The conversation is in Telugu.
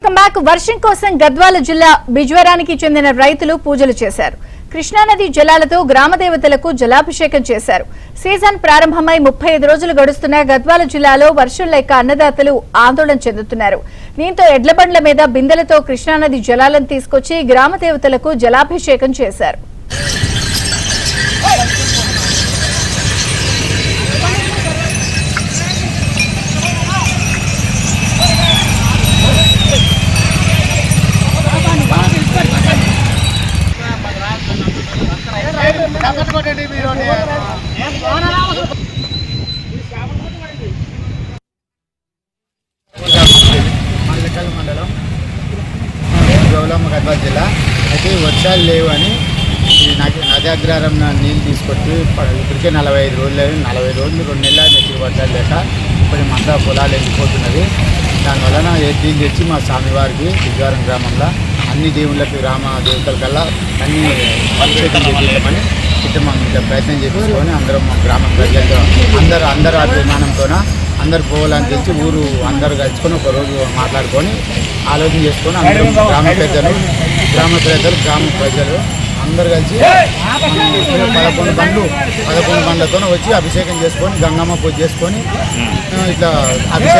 బ్యాక్ వర్షం కోసం గద్వాల జిల్లా బిజ్వరానికి చెందిన రైతులు పూజలు చేశారు. కృష్ణానది జలాలతో గ్రామ దేవతలకు జలాభిషేకం చేశారు. సీజన్ ప్రారంభమై 35 రోజులు గడుస్తున్న గద్వాల జిల్లాలో వర్షం లేక అన్నదాతలు ఆందోళన చెందుతున్నారు. దీంతో ఎడ్లబండ్ల మీద బిందెలతో కృష్ణానది జలాలను తీసుకొచ్చి గ్రామ దేవతలకు జలాభిషేకం చేశారు. మండలం గౌలమ్మ గద్వాల జిల్లా అయితే వర్షాలు లేవు అని నదాగ్రహారం నీళ్ళు తీసుకొచ్చి ఇప్పటికే 45 రోజులు 40 రోజులు 2 నెలల నెచ్చి వర్షాలు లేక ఇప్పుడు మంతా పొలాలు ఎండిపోతున్నది. దానివలన నీళ్ళు తెచ్చి మా స్వామివారికి బిజ్వారం గ్రామంలో అన్ని దేవుళ్ళకి గ్రామ దేవతల కల్లా అన్ని అభిషేకం చేయించమని ఇట్లా ప్రయత్నం చేసుకొని అందరం గ్రామ ప్రజలతో అందరూ అభిమానంతో అందరు పోవాలని తెచ్చి ఊరు అందరు కలుసుకొని ఒకరోజు మాట్లాడుకొని ఆలోచన చేసుకొని అందరూ గ్రామ ప్రజలు అందరు కలిసి 11 బండ్లతో వచ్చి అభిషేకం చేసుకొని గంగమ్మ పూజ చేసుకొని ఇట్లా అభిషేకం